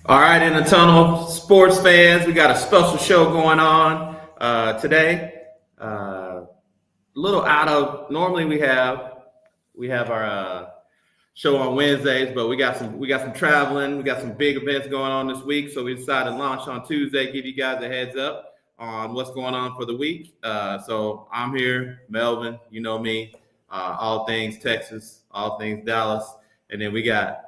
All right, in the tunnel, sports fans, we got a special show going on today. A little out of normally we have our show on Wednesdays, but we got some traveling, we got some big events going on this week, so we decided to launch on Tuesday, give you guys a heads up on what's going on for the week. So I'm here, Melvin, you know me, all things Texas, all things Dallas, and then we got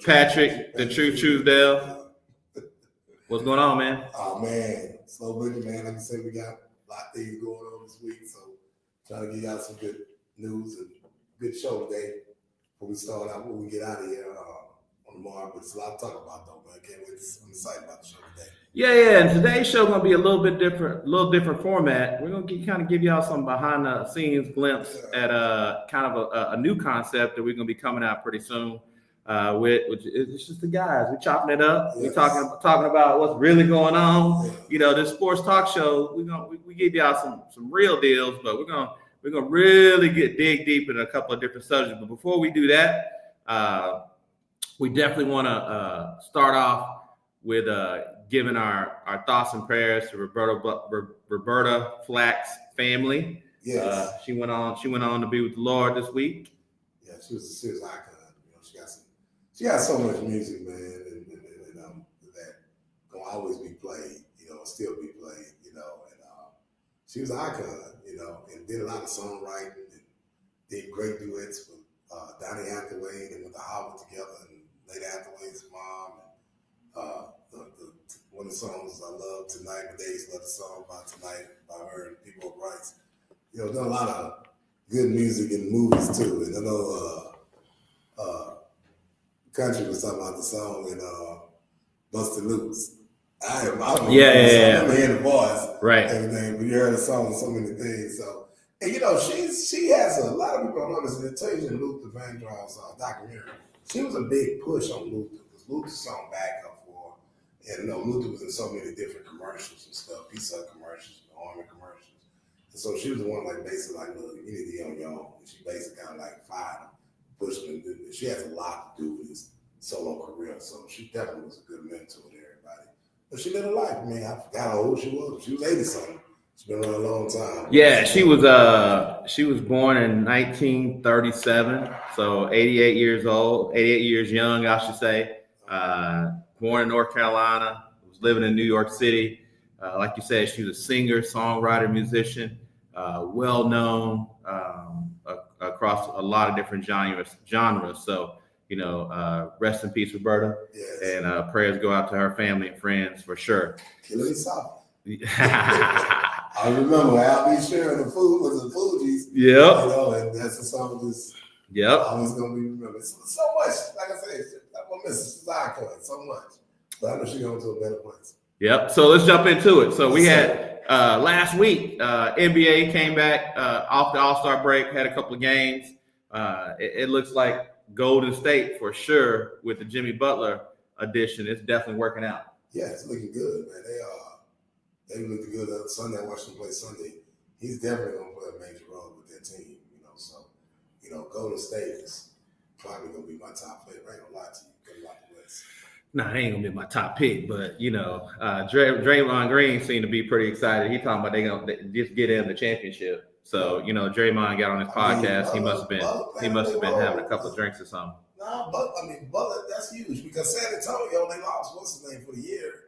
Patrick, the True Truesdale. What's going on, man? Oh man, slow burning, man. Like I said, we got a lot of things going on this week, so trying to give y'all some good news and good show today before we start out. When we get out of here on tomorrow, but it's a lot to talk about though. But I can't wait. I'm excited about the show today. Yeah. And today's show gonna be a little bit different, format. We're gonna kind of give y'all some behind the scenes glimpse at kind of a new concept that we're gonna be coming out pretty soon. Which it's just the guys. We're chopping it up. Yes. We're talking about what's really going on. Yeah. You know, this sports talk show. We give y'all some real deals, but we're gonna really dig deep in a couple of different subjects. But before we do that, we definitely want to start off with giving our thoughts and prayers to Roberta Flack's family. Yes. She went on to be with the Lord this week. Yeah, she was a serious icon. You know, she got so much music, man, and that gonna always be played. You know, still be played. You know, and she was an icon. You know, and did a lot of songwriting and did great duets with Donny Hathaway and with the Howard together and Lady Hathaway's mom. And, one of the songs I love tonight, but they love the song about tonight by her and People of Rights. You know, done a lot of good music and movies too. And I know Country was talking about the song and Busta Loose. I remember hearing the voice, right? Everything, but you heard the song and so many things. So, and you know, she has a lot of people don't notice it. Tells you in Luther Vandross's documentary. She was a big push on Luther because Luther song back up for her. And you know, Luther was in so many different commercials and stuff, pizza commercials, Army commercials. And so she was the one like basically like, look, you need to be on your own. And she basically kind of like fired him, pushed him. She has a lot to do with his solo career. So she definitely was a good mentor to everybody. But she lived a life. I mean, I forgot how old she was. She was 80-something. She's been around a long time. Yeah, she was born in 1937, so 88 years old, 88 years young, I should say. Born in North Carolina, was living in New York City. Like you said, she was a singer, songwriter, musician, well known across a lot of different genres. So, you know, rest in peace, Roberta. Yes. And prayers go out to her family and friends for sure. Killing me soft. I remember Al B. sharing the food with the Fugees. Yep. You know, and that's a song that's always gonna be remembered. So much, like I said, I'm gonna miss this icon so much. But I know she's going to a better place. Yep. So let's jump into it. So we had last week, NBA came back off the All-Star break, had a couple of games. It looks like Golden State for sure with the Jimmy Butler addition. It's definitely working out. Yeah, it's looking good, man. They looked good Sunday. I watched them play Sunday. He's definitely gonna play a major role with their team, you know. So, you know, Golden State is probably gonna be my top player. I ain't gonna lie to you. Good luck with this. Nah, it ain't gonna be my top pick, but you know, Draymond Green seemed to be pretty excited. He talking about they gonna just get in the championship. So, you know, Draymond got on his podcast. He must have been having a couple of drinks or something. Nah, but I mean, Butler, that's huge because San Antonio, they lost what's his name for the year.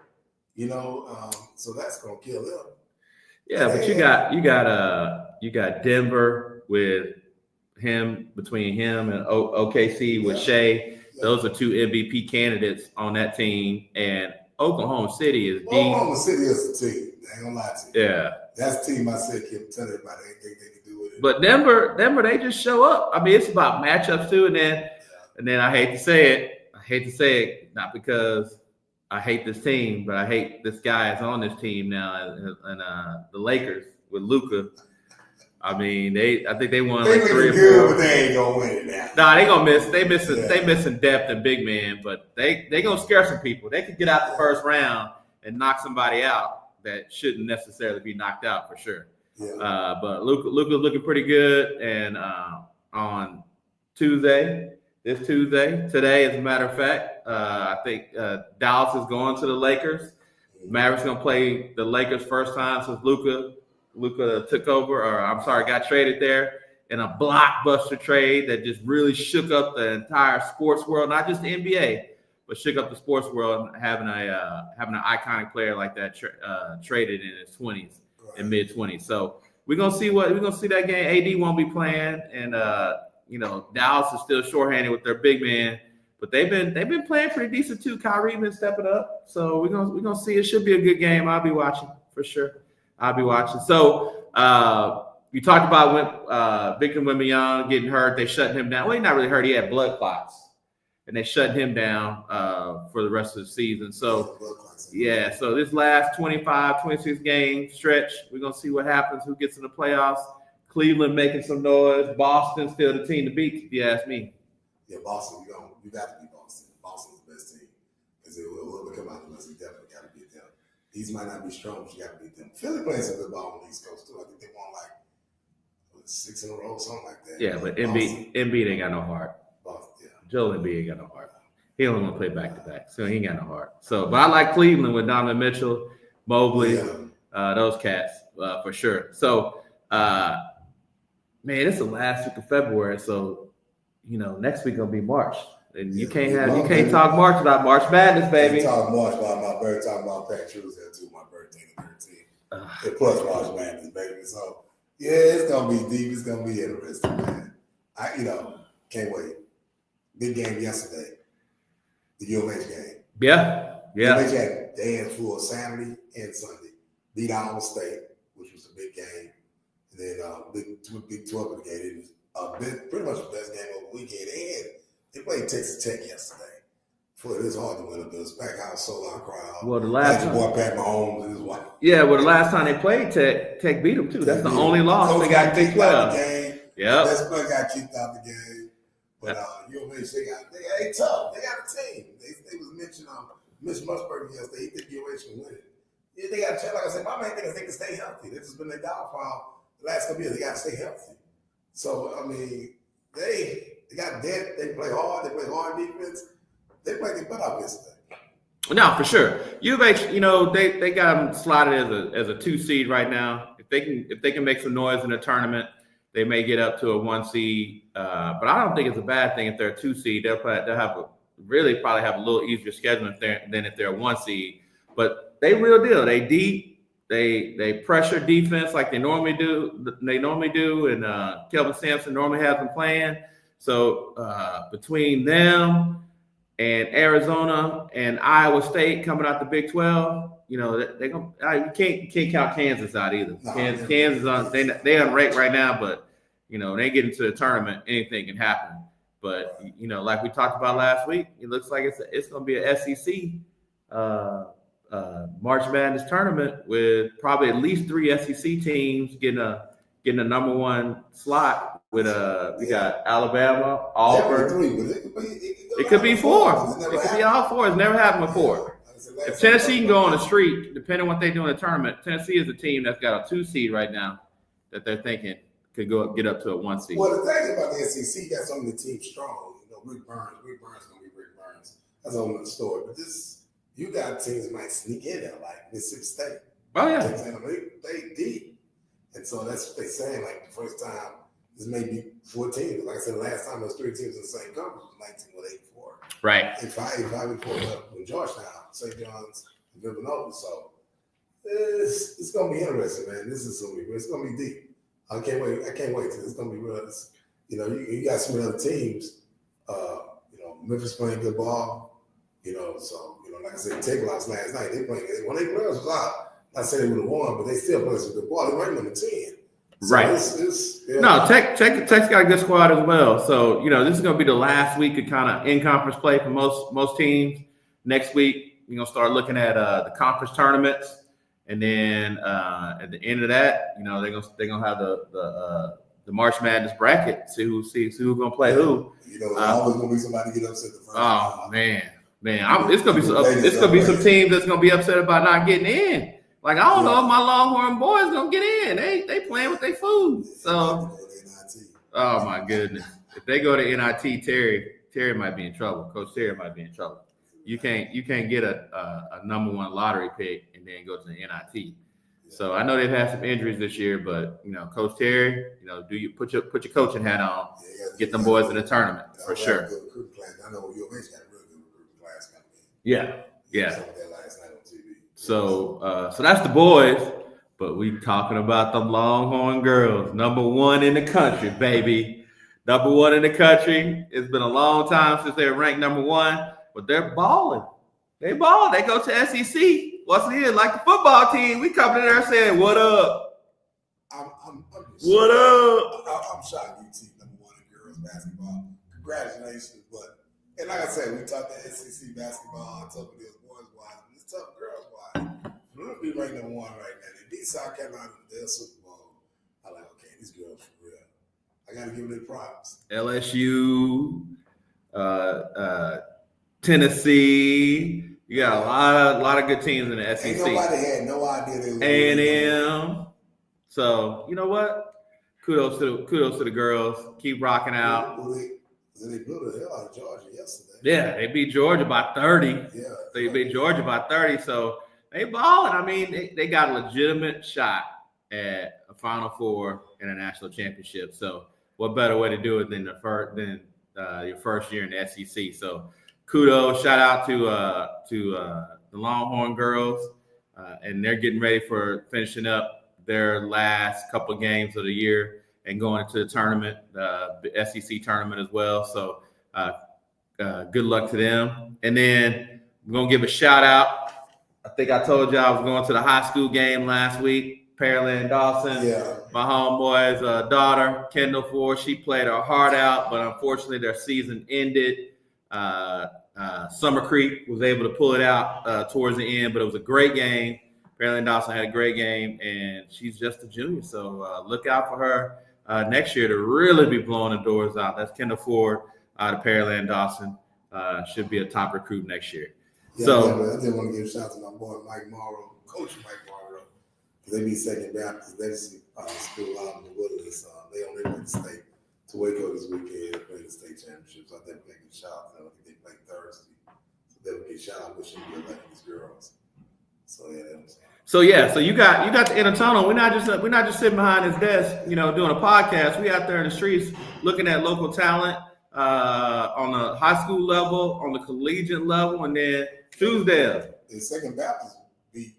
You know, so that's gonna kill him. Yeah, but you got Denver with him, between him and OKC with Shea. Yeah. Those are two MVP candidates on that team, and Oklahoma City is deep. Oklahoma City is a team. I ain't gonna lie to you. Yeah, that's the team I said kept telling everybody they can do it. But Denver, they just show up. I mean, it's about matchups too, and then I hate to say it, not because I hate this team, but I hate this guy is on this team now, and the Lakers with Luka. I mean, I think they won like 3 or 4. But they ain't gonna win it now. Nah, they gonna miss. They missing depth and big man, but they gonna scare some people. They could get out the first round and knock somebody out that shouldn't necessarily be knocked out for sure. Yeah. But Luka's looking pretty good, and on Tuesday this Tuesday. Today, as a matter of fact, I think Dallas is going to the Lakers. Mavericks going to play the Lakers first time since Luka took over, or I'm sorry, got traded there in a blockbuster trade that just really shook up the entire sports world, not just the NBA, but shook up the sports world, having an iconic player like that traded in his 20s and mid 20s. So we're gonna see that game. AD won't be playing, and Dallas is still shorthanded with their big man, but they've been playing pretty decent too. Kyrie been stepping up, so we're gonna see. It should be a good game. I'll be watching for sure. I'll be watching. So you talked about Victor Wembanyama getting hurt. They shut him down. Well, he's not really hurt. He had blood clots, and they shut him down for the rest of the season. So, yeah, so this last 25, 26 game stretch, we're going to see what happens, who gets in the playoffs. Cleveland making some noise. Boston still the team to beat, if you ask me. Yeah, Boston, you got to beat Boston. Boston's the best team because whoever come out of us, you definitely got to beat them. These might not be strong, but you got to beat them. Philly plays some good ball on the East Coast, too. I think they won 6 in a row, something like that. Yeah, but Embiid ain't got no heart. Boston, yeah. Joel Embiid ain't got no heart. He only want to play back-to-back, so he ain't got no heart. So, but I like Cleveland with Donovan Mitchell, Mobley, those cats for sure. So, man, it's the last week of February, so next week gonna be March, and you can't talk March without March Madness, baby. Talk March about my birthday. Talk about Pat True's there too. My birthday, the 13th. And plus March Madness, baby. So yeah, it's gonna be deep. It's gonna be interesting, man. I can't wait. Big game yesterday. The UMH game. Yeah. UMH had dance full Saturday and Sunday. Beat Iowa State, which was a big game. And then Big 12 of the game. It was pretty much the best game of the weekend. And they played Texas Tech yesterday. It is hard to win a Bills pack house, sold out crowd. Well, the last time, boy Pat Mahomes and his wife. Yeah, well, the last time they played Tech beat them too. That's the only loss they got Big 12. Yeah, best player got kicked out the game. But UMH, they tough. They got a team. They was mentioned Mitch Musburger yesterday. He think UMH can win it. Yeah, they got to check. Like I said, my main thing is they can stay healthy. This has been their downfall the last couple years. They got to stay healthy. So I mean, they got depth. They play hard. They play hard defense. They played their butt out yesterday. No, for sure. UMH, they got them slotted as a 2 seed right now. If they can make some noise in the tournament, they may get up to a 1 seed. But I don't think it's a bad thing if they're a 2 seed. They'll probably have a little easier schedule than if they're a 1 seed. But they real deal. They deep. They pressure defense like they normally do. And Kelvin Sampson normally has them playing. So between them and Arizona and Iowa State coming out the Big 12, you can't count Kansas out either. No, Kansas they unranked right now, but they get into the tournament, anything can happen. But like we talked about last week, it looks like it's going to be an SEC March Madness tournament with probably at least 3 SEC teams getting a number 1 slot. With we got Alabama, Auburn. 3, but it could be 4. It could be all 4. It's never happened before. If Tennessee can go on the streak, depending on what they do in the tournament, Tennessee is a team that's got a 2 seed right now that they're thinking could get up to a 1 seed. Well, the thing about the SEC, you got some of the teams strong. Rick Burns gonna be Rick Burns. That's a whole other story. But you got teams that might sneak in there, like Mississippi State. Oh yeah, they deep, and so that's what they're saying. Like the first time, this may be 14. Like I said, the last time there was 3 teams in the same conference was 1984. Right. And 5 with Georgetown, St. John's, and Villanova. So it's gonna be interesting, man. It's gonna be deep. I can't wait. It's gonna be real. You got some other teams. Memphis playing good ball. So like I said, Tech lost last night. They playing when they players was out. Not saying they would have won, but they still playing some good ball. They ranked number 10. So right. No, Tech's got a good squad as well. So this is going to be the last week of kind of in-conference play for most teams. Next week, we're going to start looking at the conference tournaments, and then at the end of that, they're gonna have the March Madness bracket. See who's going to play who. Always going to be somebody get upset the first time. Oh man, it's going to be some teams that's going to be upset about not getting in. Like, I don't know if my Longhorn boys gonna get in. They playing with their food. So, oh my goodness, if they go to NIT, Terry Terry might be in trouble. Coach Terry might be in trouble. You can't get a number one lottery pick and then go to the NIT. So I know they've had some injuries this year, but Coach Terry, do you put your coaching hat on, get them boys in the tournament for sure. Good recruiting class. I know U of H got a really good recruiting class coming in. Yeah. Some of that last night on TV. So that's the boys, but we talking about them Longhorn girls, number one in the country, baby. Number one in the country. It's been a long time since they were ranked number one, but they're balling. They ball. They go to SEC. Once again, like the football team, we come in there saying, "What up? I'm What up?" I'm shocked UT number one in girls basketball. Congratulations, and like I said, we talked to SEC basketball. I tough it is boys wise, but it's tough girls wise. We're gonna be ranked number one right now. They beat South Carolina in their Super Bowl. I'm like, okay, these girls for real. I gotta give them their props. LSU, Tennessee. You got a lot of good teams in the SEC. Ain't nobody had no idea they were A&M. So you know what? Kudos to the girls. Keep rocking out. They blew the hell out of Georgia yesterday. Yeah, they beat Georgia by 30. Yeah, They beat Georgia by 30. So they balling. I mean, they got a legitimate shot at a Final Four and a national championship. So what better way to do it than your first year in the SEC? So kudos, shout out to the Longhorn girls, and they're getting ready for finishing up their last couple of games of the year and going into the tournament, the SEC tournament as well. So good luck to them. And then we're gonna give a shout out. I think I told you I was going to the high school game last week. Pearland Dawson, my homeboy's daughter, Kendall Ford, she played her heart out, but unfortunately their season ended. Summer Creek was able to pull it out towards the end, but it was a great game. Pearland Dawson had a great game, and she's just a junior, so look out for her next year to really be blowing the doors out. That's Kendall Ford out of Pearland Dawson. Should be a top recruit next year. Yeah, I did want to give a shout out to my boy Mike Morrow, Coach Mike Morrow, because they be Second Baptist. They school out in the Woodlands. They on their way to state to Waco this weekend to play the state championships. I think they can shout out to them. I think they play Thursday. So they would get shout out. Wish them good luck with these girls. So yeah, that was. So you got the inner tunnel. We're not just sitting behind his desk, doing a podcast. We out there in the streets looking at local talent on the high school level, on the collegiate level, and then Tuesday. The Second Baptist beat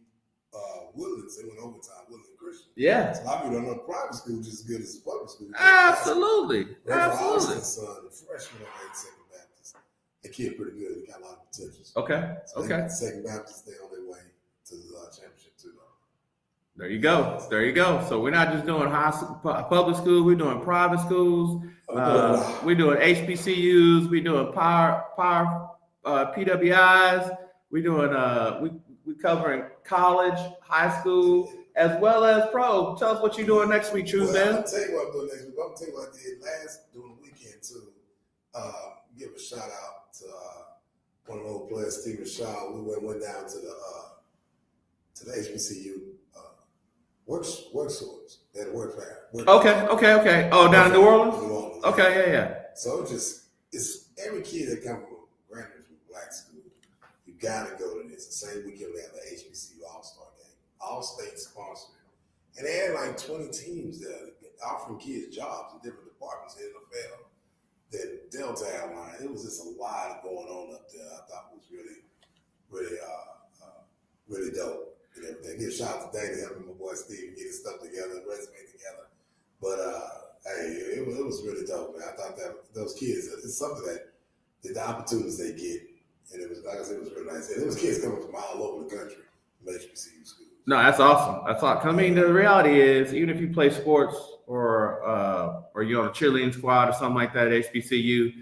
Woodlands. They went overtime. Woodland Christian. Yeah. So a lot of people don't know private school just as good as public school. Absolutely. Son, the freshman over at Second Baptist. The kid pretty good. He got a lot of potential. Okay. So Second Baptist, they on their way to the championship too. There you go. So we're not just doing public school. We're doing private schools. We're doing HBCUs. We're doing power PWIs. We're doing we covering college, high school, as well as pro. Tell us what you're doing next week, True Ben. I'll tell you what I'm doing next week. I'm gonna tell you what I did during the weekend too. Give a shout out to one of the old players, Stephen Shaw. We went down to the HBCU work stores. They had a work fair. Okay. Oh, down in New Orleans? New Orleans. Okay, yeah. So it's every kid that comes from black school, you gotta go to this. The same weekend we have the HBCU All-Star game, all state sponsored. And they had like 20 teams there offering kids jobs in different departments in the NFL. The Delta Airline, it was just a lot going on up there. I thought it was really dope. And everything. Give a shout out to Dana helping my boy Steve get his stuff together, resume together. But hey, it was really dope, man. I thought that those kids, it's something that the opportunities they get, and it was, like I said, it was really nice. And it was kids coming from all over the country from HBCU schools. No, that's awesome. I mean, the reality is, even if you play sports or you're on a cheerleading squad or something like that at HBCU,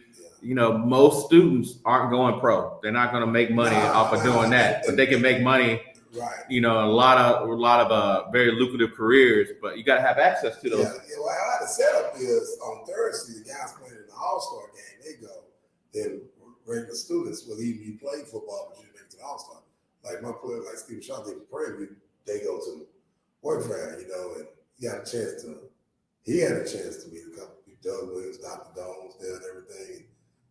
most students aren't going pro. They're not going to make money off of doing that, but they can make money. Right. A lot of very lucrative careers, but you got to have access to those. Yeah. Well, how the setup is on Thursday, the guys playing in the All-Star game, they go. Then regular students will even you play football, but you make it to the All-Star. Like my player, like Steve Shaw, they go to work fair, and he had a chance to meet a couple people. Doug Williams, Dr. Dones, there and everything.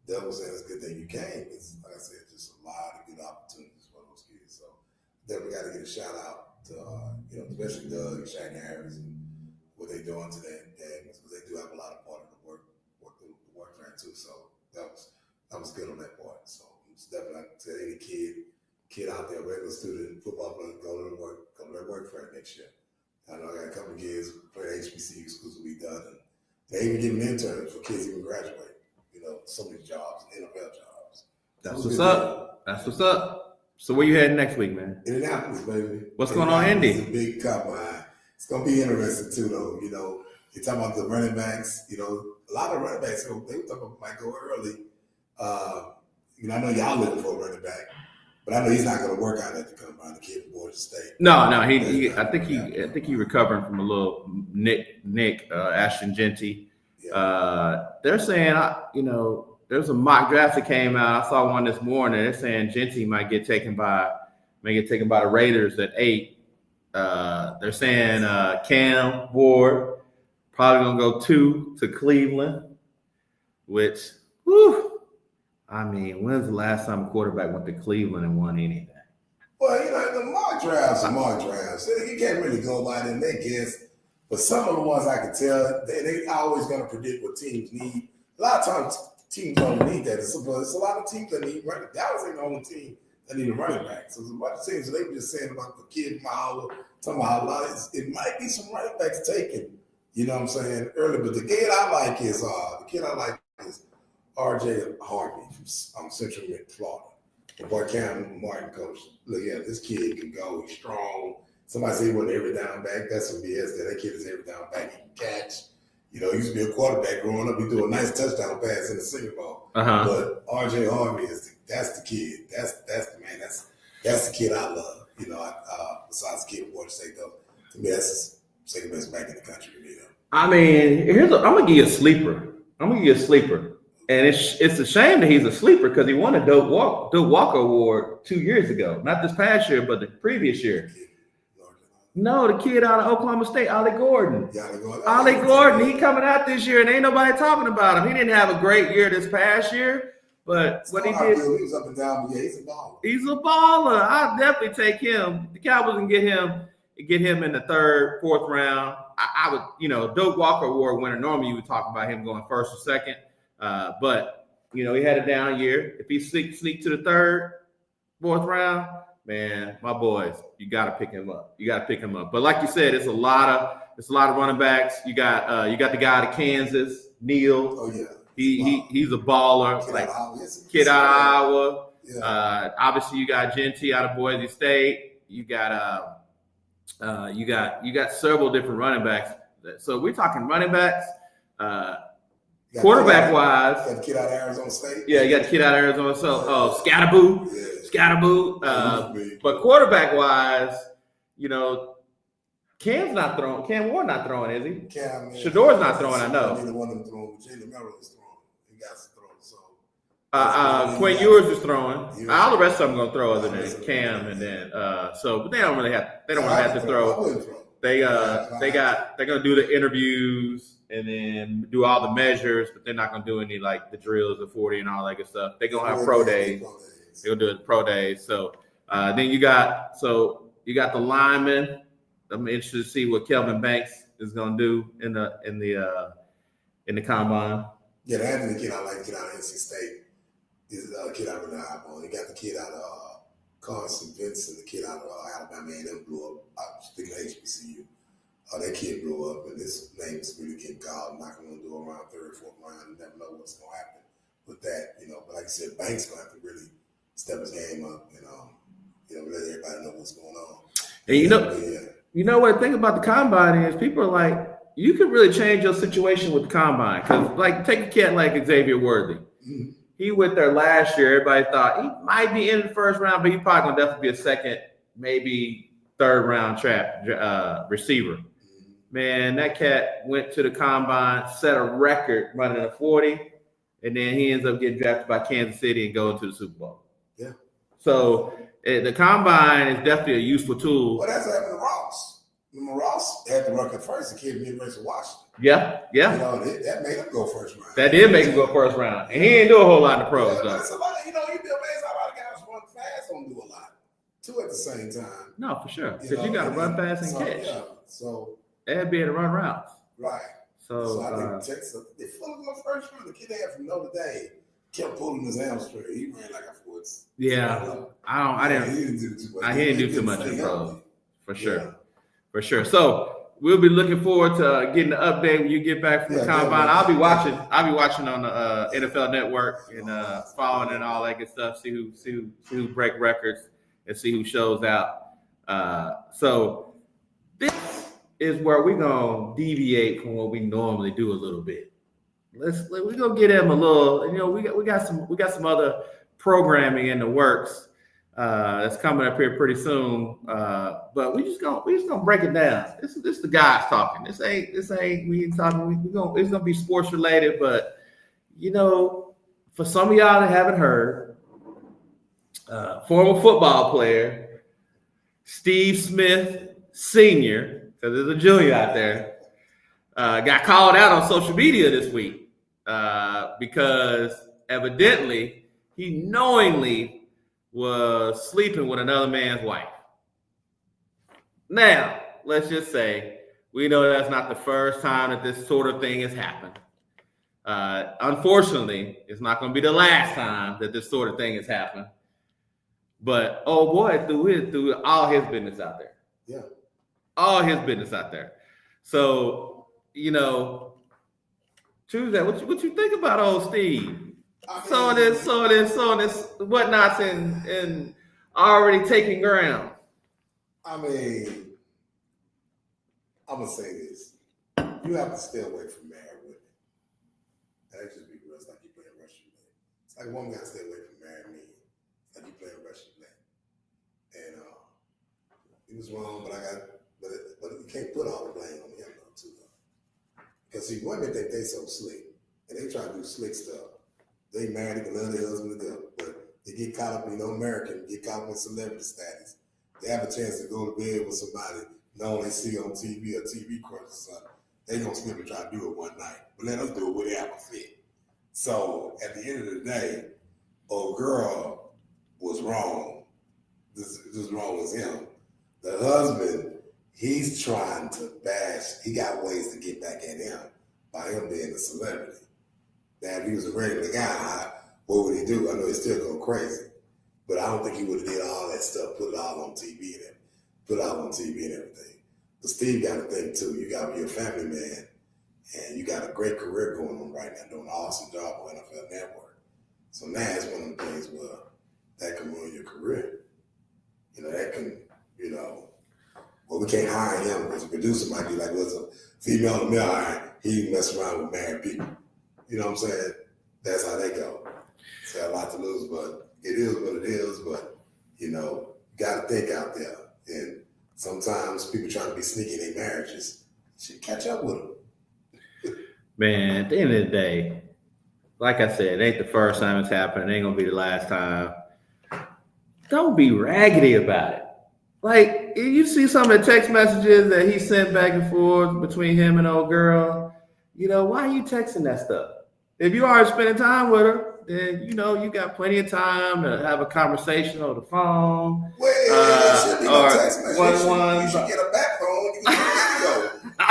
Devil said it's a good thing you came. It's, like I said, just a lot of good opportunities for those kids. So definitely got to get a shout out to, especially Doug and Shane Harris and what they're doing today, because they do have a lot of part of the work there too. So that was good on that part. So it's definitely like to any kid out there, regular student, football player, go to work for it next year. I know I got a couple of kids playing HBCU schools will be done, and they even giving interns for kids even graduate. Some of these jobs, NFL jobs. That's what's up. That's what's up. So where you heading next week, man? Indianapolis, baby. What's going on, Indy? It's a big combine. It's gonna be interesting too, though. You're talking about the running backs. A lot of running backs. They were talking about might go early. I know y'all looking for a running back, but I know he's not going to work out at the combine. The kid from Georgia State. No. I think he recovering from a little Nick Ashton Genty. Yeah. They're saying, there's a mock draft that came out. I saw one this morning. They're saying Genty might get taken by the Raiders at 8. They're saying Cam Ward probably gonna go 2 to Cleveland, which, when's the last time a quarterback went to Cleveland and won anything? Well, the mock drafts are mock drafts. You can't really go by them. They guess. But some of the ones I can tell, they always going to predict what teams need. A lot of times, teams don't need that. It's a lot of teams that need running. Dallas ain't the only team that need a running back. So there's a bunch of teams they were just saying about the kid from Iowa, talking about how a lot it might be some running backs taken. You know what I'm saying? Early, but the kid I like is R.J. Harvey from Central Florida. The boy Cam Martin coach. Look, this kid can go. He's strong. Somebody say he wasn't every down back. That's some BS. That kid is every down back. He can catch. He used to be a quarterback growing up. He threw a nice touchdown pass in the Senior Bowl. Uh-huh. But R.J. Harvey that's the kid. That's the man. That's the kid I love. Besides the kid from Georgia State, though, to me that's the second best back in the country to me. I'm gonna give you a sleeper. And it's a shame that he's a sleeper because he won a Doak Walker Award 2 years ago. Not this past year, but the previous year. No, the kid out of Oklahoma State, Ollie Gordon. Ollie Gordon, he coming out this year and ain't nobody talking about him. He didn't have a great year this past year, but what he did. He was up and down, but he's a baller. He's a baller. I'll definitely take him. The Cowboys can get him in the 3rd, 4th round. I would, Doak Walker Award winner. Normally you would talk about him going 1st or 2nd. But he had a down year. If he sneak to the 3rd, 4th round, man, my boys, you got to pick him up. But like you said, it's a lot of running backs. You got the guy out of Kansas, Neal. Oh yeah, he's a baller. Kid out of Iowa. Yeah. Obviously, you got Genty out of Boise State. You got several different running backs. So we're talking running backs. Quarterback wise, got the kid out of Arizona State. Yeah, you got the kid out of Arizona. So Scatterboo. But quarterback wise, Cam Ward not throwing, is he? Shador's not throwing. I know. Neither one of them throwing. Jalen Merrill is throwing. He got to throw. So Quinn Ewers is throwing. All the rest of them gonna throw other than Cam, and then but they don't really have. They don't want to have to throw. They're gonna do the interviews and then do all the measures, but they're not gonna do any like the drills, the 40 and all that good stuff. They're gonna have pro days. They're gonna do it pro days. So then you got the linemen. I'm interested to see what Kelvin Banks is gonna do in the combine. Yeah, the Anthony kid I like, the kid out of NC State. He's a kid out of the eyeball. You got the kid out of Carson Vincent, the kid out of Alabama, and them blew up. Speaking of HBCU, that kid blew up, and his name is really getting called. Not going to do around 3rd, 4th round. You never know what's going to happen with that, But like I said, Banks going to have to really step his game up and let everybody know what's going on. And you know what the thing about the combine is, people are like, you can really change your situation with the combine because, like, take a kid like Xavier Worthy. Mm-hmm. He went there last year. Everybody thought he might be in the 1st round, but he's probably gonna definitely be a 2nd, maybe 3rd round receiver. Man, that cat went to the combine, set a record running a 40, and then he ends up getting drafted by Kansas City and going to the Super Bowl. Yeah. So the combine is definitely a useful tool. Well, that's what happened to Ross. Remember Ross had the record first, the kid from the University of Washington. Yeah. You know, that made him go first round. That did make him go first round. And he didn't do a whole lot in the pros, though. But it's a lot, you know, you'd be amazed how a lot of guys run fast don't do a lot. Two at the same time. No, for sure. Because you got to run fast and catch. Yeah, so. And be able to run routes. Right. So I think Texas, they full of go first round. The kid they had from Notre Dame kept pulling his hamstring. He ran like a force. Yeah. He didn't do too much. He didn't do too much in the pros. For sure. Yeah. For sure. So we'll be looking forward to getting the update when you get back from the combine. I'll be watching on the NFL Network and following and all that good stuff. See who break records and see who shows out. So this is where we're gonna deviate from what we normally do a little bit. We're gonna get him a little. You know, we got some other programming in the works that's coming up here pretty soon. But we just gonna break it down. This is the guys talking. This ain't we ain't talking. It's gonna be sports related. But you know, for some of y'all that haven't heard, former football player Steve Smith Sr., because there's a junior out there, got called out on social media this week because evidently he knowingly was sleeping with another man's wife. Now, let's just say we know that's not the first time that this sort of thing has happened. Unfortunately, it's not going to be the last time that this sort of thing has happened. But oh boy, threw all his business out there. Yeah. All his business out there. So, you know, Tuesday, what you think about old Steve? So this whatnots and already taking ground. I mean, I'm gonna say this: you have to stay away from married women. That just be real. It's like you playing Russian roulette. It's like one gotta stay away from married men. It's like you playing Russian roulette. And he was wrong, but you can't put all the blame on him though, too. Because see, women think they so slick, and they try to do slick stuff. They married, they can love their husband to death, but they get caught up in American, get caught up in celebrity status. They have a chance to go to bed with somebody known they see on TV or TV crush or something. They gonna slip and try to do it one night, but let us do it when they have a fit. So at the end of the day, old girl was wrong. This wrong was him. The husband, he's trying to bash. He got ways to get back at him by him being a celebrity. Now, if he was a regular guy, what would he do? I know he'd still go crazy, but I don't think he would have did all that stuff, put it all on TV and everything. But Steve got to think too. You got to be a family man, and you got a great career going on right now, doing an awesome job on NFL Network. So now it's one of the things where that can ruin your career. You know, that can, you know, well, we can't hire him because the producer might be like, well, it's a female to male hiring. He mess around with married people. You know what I'm saying? That's how they go. So a lot to lose, but it is what it is. But, you know, you got to think out there. And sometimes people trying to be sneaky in their marriages. You should catch up with them. Man, at the end of the day, like I said, it ain't the first time it's happened. It ain't going to be the last time. Don't be raggedy about it. Like, you see some of the text messages that he sent back and forth between him and old girl. You know, why are you texting that stuff? If you are spending time with her, then, you know, you got plenty of time to have a conversation on the phone. Well, should be no text message. You should get a backbone. You can do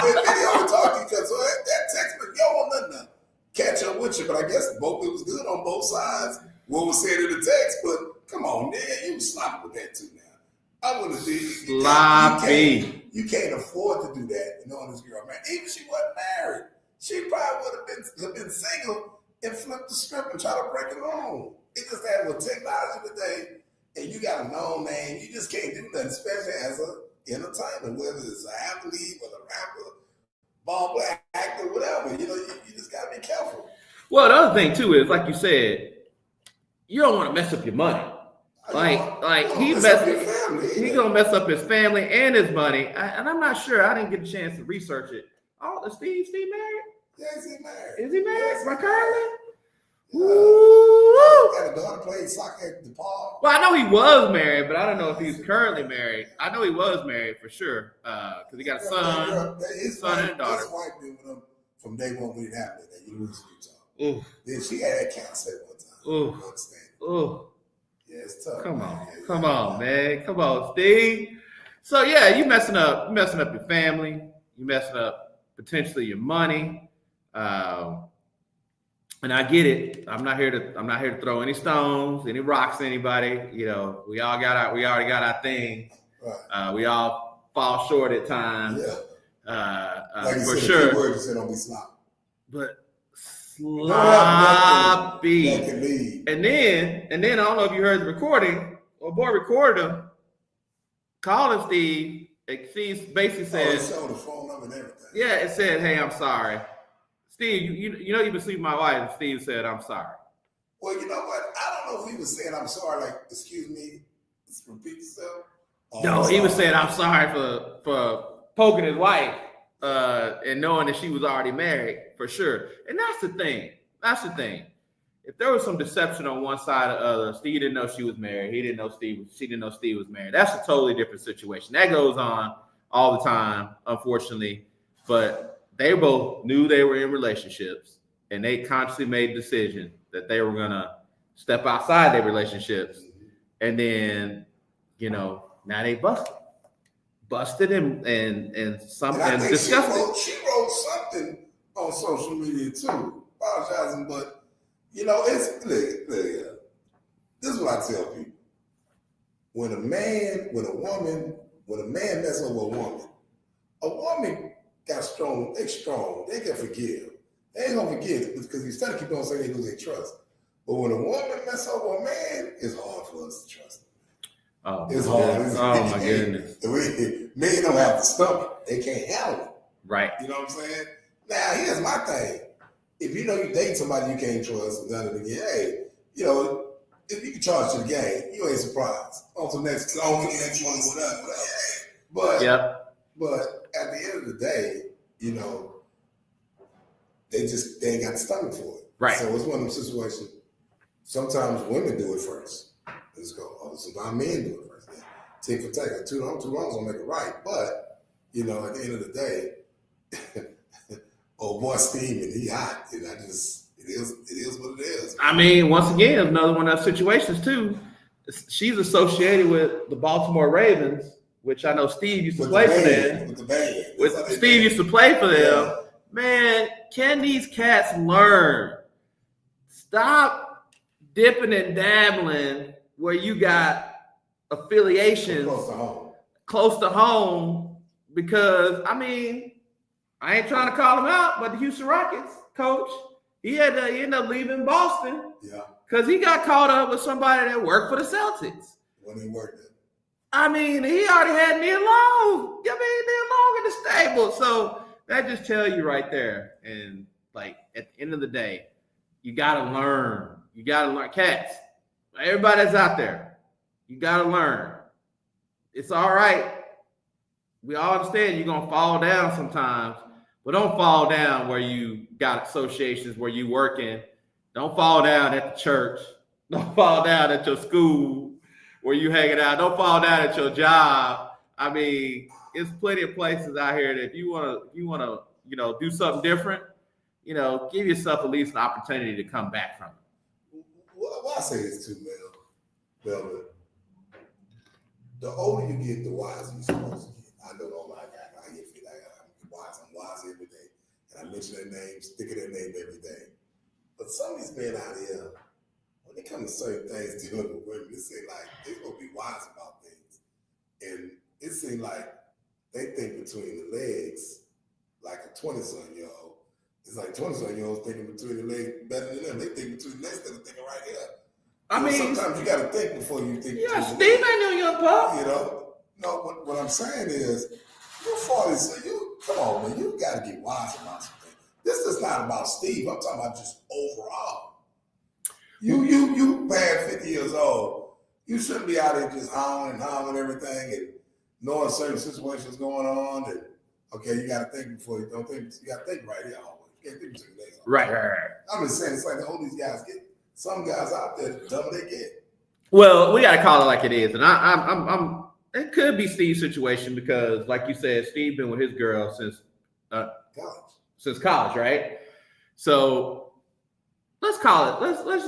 video and talk to each other. So that text message, you don't want nothing to catch up with you. But I guess it was good on both sides. What was said in the text, but come on, nigga, you sloppy with that too now. I wouldn't have did sloppy. You can't afford to do that knowing this girl, man. Even if she wasn't married, she probably would have been single and flipped the script and try to break it home. It just that with technology today, and you got a known name, you just can't do nothing, especially as an entertainer, whether it's an athlete, whether a rapper, ball player, actor, whatever. You know, you just gotta be careful. Well, the other thing too is, like you said, you don't want to mess up your money. He gonna mess up his family and his money. And I'm not sure. I didn't get a chance to research it. Oh, is Steve married? Yeah, he's married. Is he married? Yes, My Carly? Ooh. Got a daughter play played soccer at DePaul? Well, I know he was married, but I don't know if he's currently married. I know he was married for sure because he got a son, and a daughter. His wife been with him from day one when it happened at University of Utah. Ooh. Then she had cancer at one time. Ooh. You understand? Ooh. Yeah, it's tough. Come man. on, Yeah, come on, man, come on, Steve. So yeah, you messing up your family. You messing up potentially your money. And I get it. I'm not here to throw any stones, any rocks at anybody. You know, we already got our thing. Right. We all fall short at times. Yeah. Like you for said, sure. the key word you said, don't be sloppy. But Sloppy. sloppy. And then I don't know if you heard the recording. Well, boy recorded him, calling Steve. Steve basically said, showed the phone number and everything. Yeah, it said, "Hey, I'm sorry." Steve, you know you've been sleeping with my wife, and Steve said, "I'm sorry." Well, you know what? I don't know if he was saying I'm sorry, like, excuse me, let's repeat yourself. No, he was saying I'm sorry for poking his wife and knowing that she was already married for sure. And that's the thing. If there was some deception on one side or the other, Steve didn't know she was married. She didn't know Steve was married. That's a totally different situation. That goes on all the time, unfortunately. But they both knew they were in relationships, and they consciously made the decision that they were gonna step outside their relationships. And then, now they busted and disgusted. She wrote something on social media too, apologizing, but it's look, this is what I tell people. When a man messes with a woman got strong, they strong, they can forgive. They ain't gonna forget it because instead of keep on saying they lose their trust. But when a woman messes up with a man, it's hard for us to trust them. Oh, it's hard. Oh my goodness. Men don't have the stomach. They can't handle it. Right. You know what I'm saying? Now, here's my thing. If you date somebody you can't trust and done it again, hey, if you can charge to the game, you ain't surprised. On to the next one, whatever. But at the end of the day, they ain't got the stomach for it. Right. So it's one of them situations. Sometimes women do it first. Let's go. Sometimes men do it first. Yeah. Take for take. Two wrongs don't make it right. But at the end of the day, oh boy, Steve, and he hot. It is what it is. I mean, once again, another one of those situations too. She's associated with the Baltimore Ravens, which I know Steve used to play for them. With the band. Steve used to play for them. Yeah. Man, can these cats learn? Stop dipping and dabbling where you got affiliations close to home because, I ain't trying to call him out, but the Houston Rockets coach, he ended up leaving Boston because he got caught up with somebody that worked for the Celtics. When he worked there. He already had Neil Long. Neil Long in the stable. So that just tell you right there. And at the end of the day, you gotta learn. Cats. Everybody that's out there, you gotta learn. It's all right. We all understand you're gonna fall down sometimes, but don't fall down where you got associations where you working. Don't fall down at the church. Don't fall down at your school where you hanging out. Don't fall down at your job. It's plenty of places out here that if you wanna, do something different, give yourself at least an opportunity to come back from it. Well, I say this too, Melvin. The older you get, the wiser you're supposed to get. I know all I get feel like I'm wise every day. And I mention their names, think of their name every day. But some of these men out here, when they come to certain things dealing with women, it seems like they're going to be wise about things. And it seems like they think between the legs like a 20-something-year-old. It's like 20-something-year-olds thinking between the legs better than them. They think between the legs instead of thinking right here. Sometimes you got to think before you think. Yeah, Steve ain't no young pup. No, what I'm saying is, you're 40, so come on, man, you got to get wise about something. This is not about Steve. I'm talking about just overall. You past 50 years old. You shouldn't be out there just howling everything and knowing certain situations going on. And okay, you got to think before you don't think. You got to think right here always. You can't think between the legs. Right. I'm just saying, it's like the older these guys get, some guys out there, the dumber they get. Well, we got to call it like it is, and I'm. It could be Steve's situation because, like you said, Steve been with his girl since college, right? So let's call it. Let's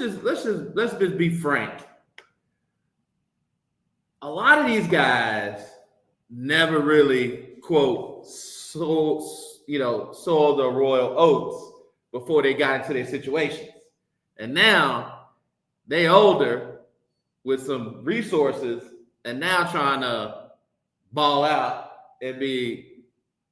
just be frank. A lot of these guys never really quote sold the royal oats before they got into their situations, and now they older with some resources and now trying to ball out and be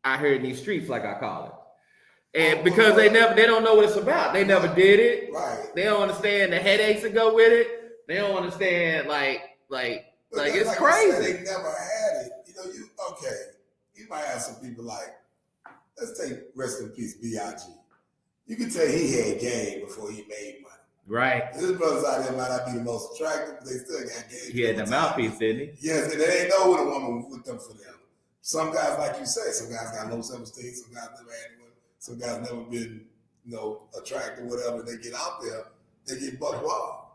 out here in these streets, like I call it. And because they don't know what it's about. They never did it. Right. They don't understand the headaches that go with it. They don't understand like it's like crazy. Said, they never had it. You might have some people like, let's take rest in peace B.I.G. You can tell he had game before he made money. Right. His brothers out there might not be the most attractive, but they still got game. He had the mouthpiece, didn't he? Yes, and they ain't know what a woman with them for them. Some guys, like you say, some guys got low self-esteem, some guys never had one, some guys never been, attractive, whatever. They get out there, they get buck wild.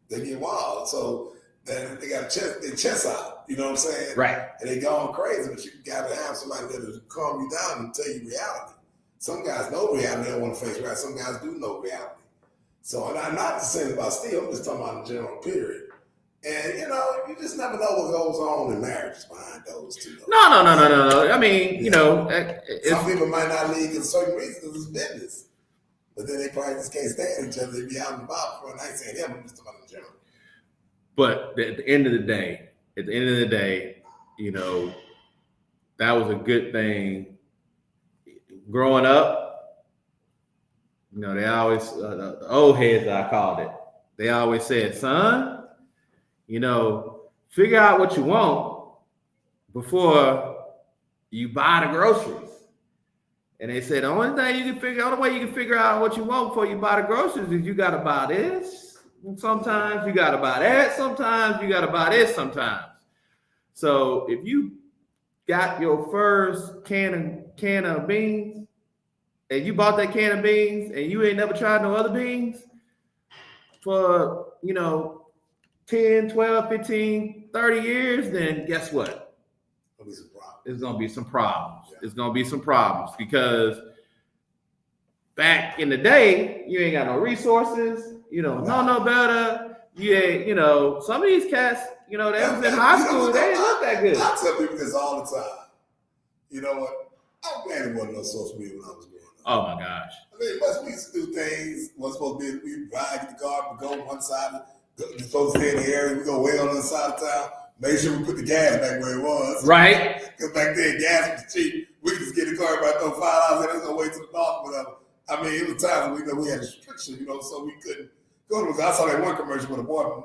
They get wild. So then they got their chest out, you know what I'm saying? Right. And they going crazy, but you gotta have somebody that'll calm you down and tell you reality. Some guys know reality, they don't want to face reality. Some guys do know reality. So, and I'm not just saying about Steve, I'm just talking about the general period. And, you just never know what goes on in marriages behind those two. No. I mean, some people might not leave for certain reasons because it's business. But then they probably just can't stand each other. They be out and about for a night saying, I'm just talking about the general. But at the end of the day, that was a good thing. Growing up, they always, the old heads, I called it, they always said, son, figure out what you want before you buy the groceries. And they said, the only way you can figure out what you want before you buy the groceries is you got to buy this. Sometimes you got to buy that. Sometimes you got to buy this sometimes. So if you got your first can of beans and you bought that can of beans and you ain't never tried no other beans for, 10, 12, 15, 30 years, then guess what? There's going to be some problems. Yeah. It's going to be some problems because back in the day, you ain't got no resources. You don't know no better. You ain't, some of these cats, they was in high school, they didn't look that good. I tell people this all the time. You know what? I'm glad it wasn't no social media when I was growing up. Oh my gosh. I mean, we used to do things, was supposed to be, we ride, get the car, we go one side, we're supposed to stay in the area, we go way on the other side of town, make sure we put the gas back where it was. Right. Because back then, gas was cheap. We could just get the car, everybody throw $5 in, let's go wait to the north, whatever. I mean, it was times when we had restrictions, so we couldn't go to. I saw that one commercial with a boy,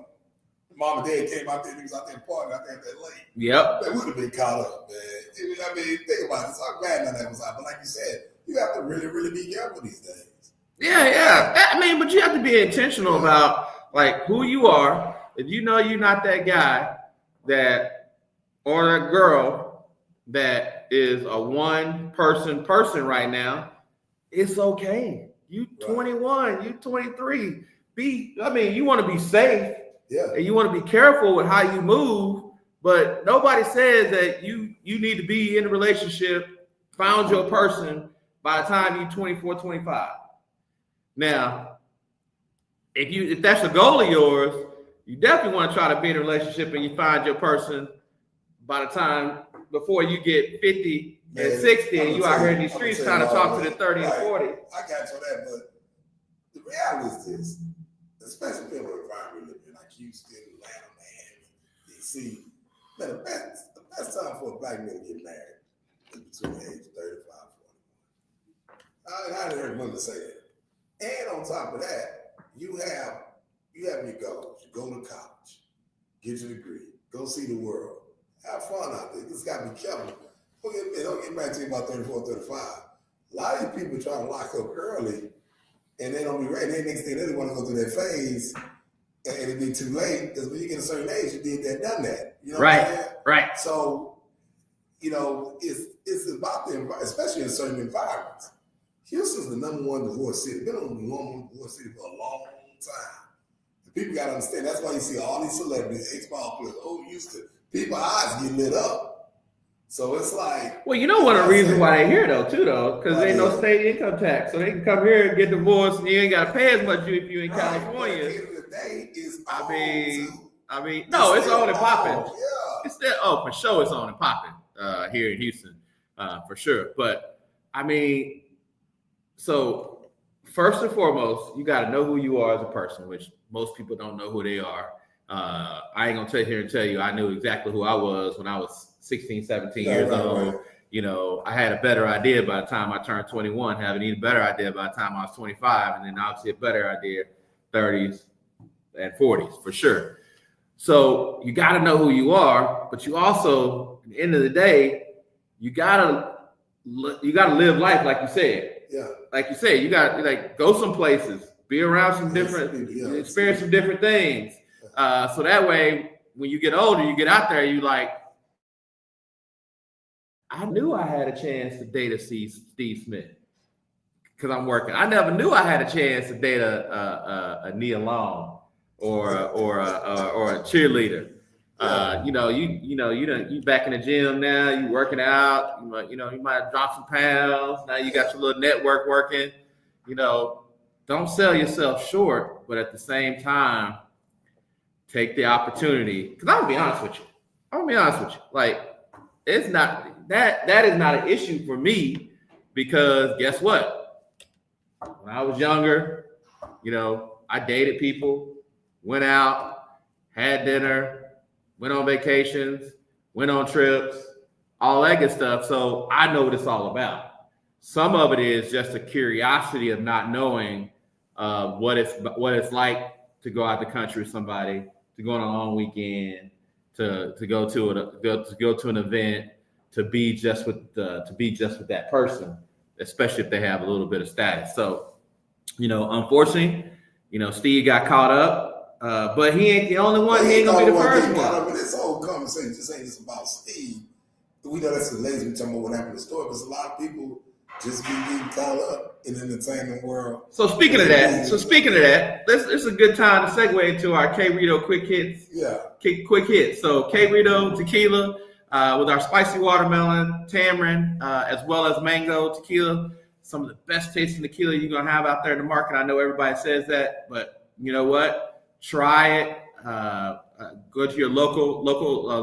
mom and dad came out there, he was out there partying out there at that lake. Yep. They would have been caught up, man. I mean, think about it. I'm glad none of that was out. But like you said, you have to really, really be careful these days. Yeah. I mean, but you have to be intentional about like who you are. If you know you're not that guy or a girl that is a one person right now, it's okay. You 21, you 23. You want to be safe. Yeah. And you want to be careful with how you move, but nobody says that you need to be in a relationship, found your person by the time you're 24, 25. Now, if that's a goal of yours, you definitely want to try to be in a relationship and you find your person by the time before you get 50 and 60 and you out here in these streets trying to talk to the 30 and 40. I got you on that, but the reality is this, especially people in environment like Houston, Atlanta, Miami, DC, man, the best time for a black man to get married is between the age of 35 and 40. I didn't hear women say that. And on top of that, you have your goals. You go to college, get your degree, go see the world, have fun out there. You just got to be careful. Don't get back to you about 34, 35. A lot of these people try to lock up early, and they don't be ready. Then next thing they want to go through that phase, and it'd be too late because when you get a certain age, you did that, done that. You know what I'm saying? Right. So, it's about the environment, especially in certain environments. Houston's the number one divorce city. Been on the number one divorce city for a long time. The people got to understand. That's why you see all these celebrities, ex-ball players, used to. People's eyes get lit up. So it's like. Well, you know one of the reasons why they're here, though, because there ain't no state income tax. So they can come here and get divorced, and you ain't got to pay as much if you in California. At the end of the day, it's no, it's on and popping. Yeah. It's still, for sure, it's on and popping here in Houston, for sure. But, I mean, so first and foremost, you got to know who you are as a person, which most people don't know who they are. I ain't going to sit here and tell you I knew exactly who I was when I was 16, 17 years old. Right. You know, I had a better idea by the time I turned 21, have an even better idea by the time I was 25, and then obviously a better idea 30s and 40s for sure. So you got to know who you are, but you also, at the end of the day, you gotta live life like you said. Yeah. Like you said, you got to go some places, be around some different, experience some different things. So that way, when you get older, you get out there, you like, I knew I had a chance to date a Steve Smith because I'm working. I never knew I had a chance to date a Nia Long or a cheerleader. You back in the gym now, you working out, you might drop some pounds. Now you got your little network working, don't sell yourself short, but at the same time, take the opportunity. Because I'm gonna be honest with you. Like, it's not that is not an issue for me because guess what? When I was younger, I dated people, went out, had dinner, went on vacations, went on trips, all that good stuff. So I know what it's all about. Some of it is just a curiosity of not knowing what it's like to go out the country with somebody, to go on a long weekend, to go to an event, to be just with that person, especially if they have a little bit of status. So, unfortunately, Steve got caught up, but he ain't the only one. He ain't gonna be the first one. But this whole conversation just ain't just about Steve. We know that's the lazy. We talking about what happened in the store, because a lot of people just be getting caught up in the entertainment world. So speaking of that, it's a good time to segue into our K-Rito quick hits. Yeah. Quick hits. So K-Rito tequila with our spicy watermelon, tamarind, as well as mango tequila. Some of the best tasting tequila you're gonna have out there in the market. I know everybody says that, but you know what? Try it. Go to your local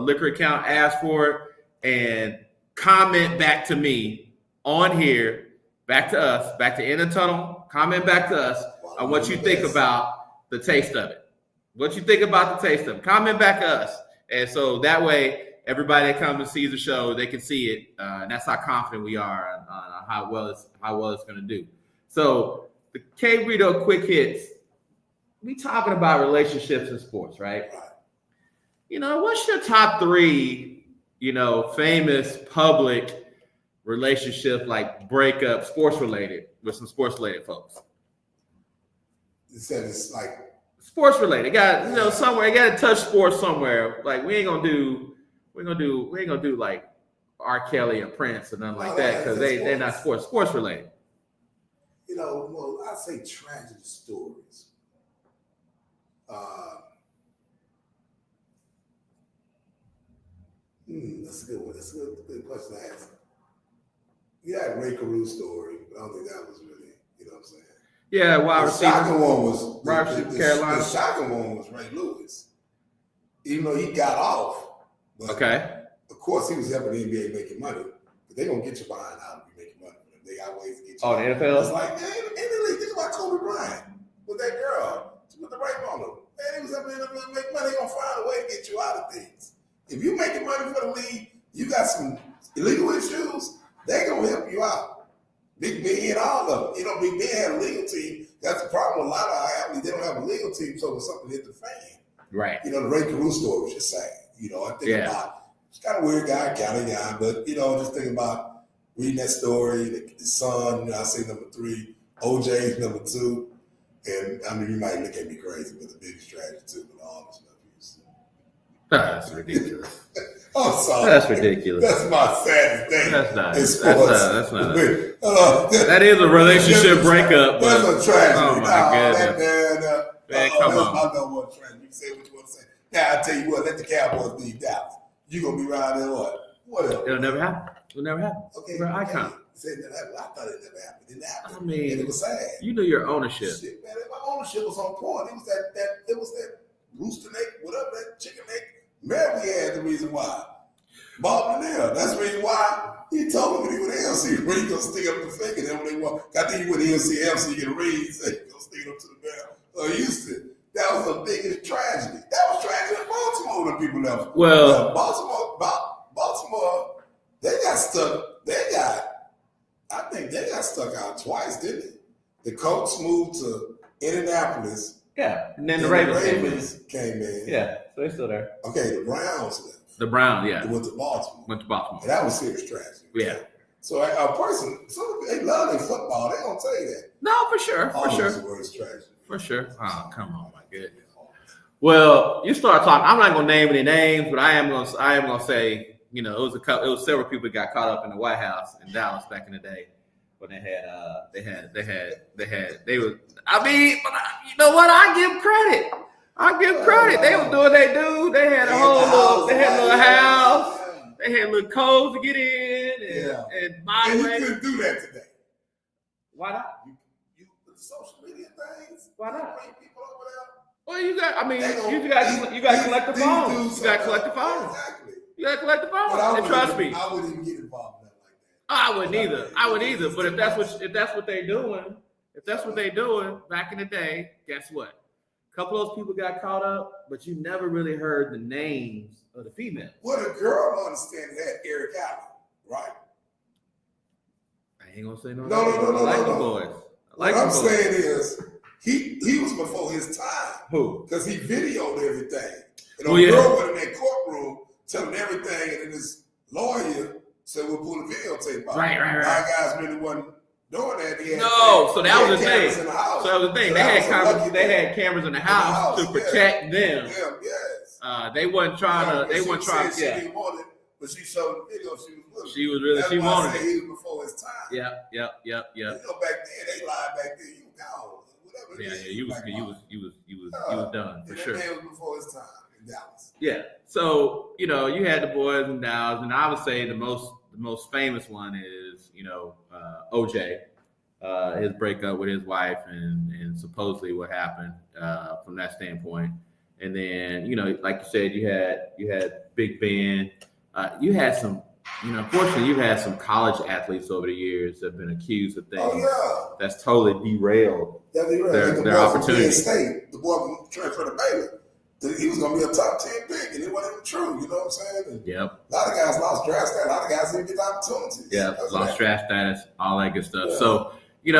liquor account, ask for it, and comment back to me on here, back to us, back to In the Tunnel. Comment back to us on what you think about the taste of it. What you think about the taste of it. Comment back to us. And so that way, everybody that comes and sees the show, they can see it. And that's how confident we are on how well it's going to do. So the K-Rito quick hits, we talking about relationships in sports, right? What's your top 3, famous public relationship, like breakup, sports related, with some sports related folks? You said it's like sports related. Got somewhere. You got to touch sports somewhere. Like we ain't gonna do like R. Kelly and Prince and nothing like that because they're not sports related. Well, I say tragedy stories. That's a good one. That's a good question to ask. Yeah, Ray Carew story. I don't think that was really, what I'm saying. Yeah, the shocking one was Carolina. The shocking one was Ray Lewis. Even though he got off. But okay. Of course, he was helping the NBA making money. But they're gonna get you behind out and be making money. They got ways to get you. Oh, the NFL? It's like, man, in the league, think about Kobe Bryant with that girl. She put the rape on him. Man, he was helping the NFL make money. They're gonna find a way to get you out of things. If you're making money for the league, you got some illegal issues, they're going to help you out. Big Ben and all of them. Big Ben had a legal team. That's the problem with a lot of athletes. They don't have a legal team, so when something hit the fan. Right. The Ray Carew story was just sad. I think about, it's kind of weird guy, kind of guy, but, just thinking about reading that story, the son, I say number 3, OJ's number 2. And, I mean, you might look at me crazy, but the biggest tragedy, too, with all this stuff. That's ridiculous. I'm sorry. That's ridiculous. That's my saddest thing. That's not. That's not. That is a relationship breakup. That's a tragedy. Oh my goodness. Man, come that's on. my number one trend. You can say what you want to say. Now I tell you what, let the Cowboys leave Dallas. You gonna be around there what? Whatever. It'll never happen. It'll never happen. Okay. We're an icon. Said that happened. I thought it never happened. It didn't happen. I mean, and it was sad. You knew your ownership. Shit, man, my ownership was on point. It was that rooster neck, whatever that chicken neck. Mary had the reason why. Bob Manel, that's the reason why he told me when he went to LC, where you gonna stick up the finger. Then when they walk, I think he went to LC, you get a raise, so you gonna stick it up to the bell. Houston. That was the biggest tragedy. That was tragedy in Baltimore when people left. Well, Baltimore, they got stuck. I think they got stuck out twice, didn't they? The Colts moved to Indianapolis. Yeah, and then and the Ravens came in. Yeah, so they're still there. Okay, the Browns left. The Browns, yeah. They went to Baltimore. And that was serious tragedy. Yeah. So a person, they love their football. They don't tell you that. No, for sure. The worst tragedy. For sure. Oh, come on, my goodness. Well, you start talking. I'm not gonna name any names, but I am gonna say, it was several people that got caught up in the White House in Dallas back in the day when they were. I mean, but you know what? I give credit. They were doing they do. They had a whole little house. They had little codes to get in, and by the way, you couldn't do that today. Why not? You social media things. Why not? Bring people over there. Well, you got to collect the phone. You got to collect the phone. Exactly. You got to collect the phone. And trust me, I wouldn't even get involved in that like that. I wouldn't either. But if that's what they're doing back in the day, guess what? A couple of those people got caught up, but you never really heard the names of the females. Well, the girl, I understand that Eric Allen, right? I ain't gonna say no. No. I like the boys. What I'm saying is, he was before his time. Who? Because he videoed everything. And the girl went in that courtroom telling everything, and then his lawyer said, "We'll pull the videotape out." Right. Our guys really wasn't doing that. So that was the thing. So that was the thing. They had cameras in the house to protect them. Yes. They wasn't trying to. She didn't want it, but she showed the video. She She was willing. was really. That's She why wanted I say it. he was before his time. Yep. You know, back then they lied. Back then, you gone. Whatever. Yeah. You was done for sure. That man was before his time in Dallas. Yeah. So you had the boys in Dallas, and I would say the most famous one is OJ, his breakup with his wife, and supposedly what happened from that standpoint. And then like you said, you had Big Ben. You had some. Unfortunately, you've had some college athletes over the years that have been accused of things that's totally derailed their opportunity. State, the boy from transfer to Baylor, he was going to be a top 10 pick, and it wasn't even true. You know what I'm saying? And Yep. A lot of guys lost draft status. A lot of guys didn't get the opportunities. Yeah, lost draft status, all that good stuff. Yeah. So you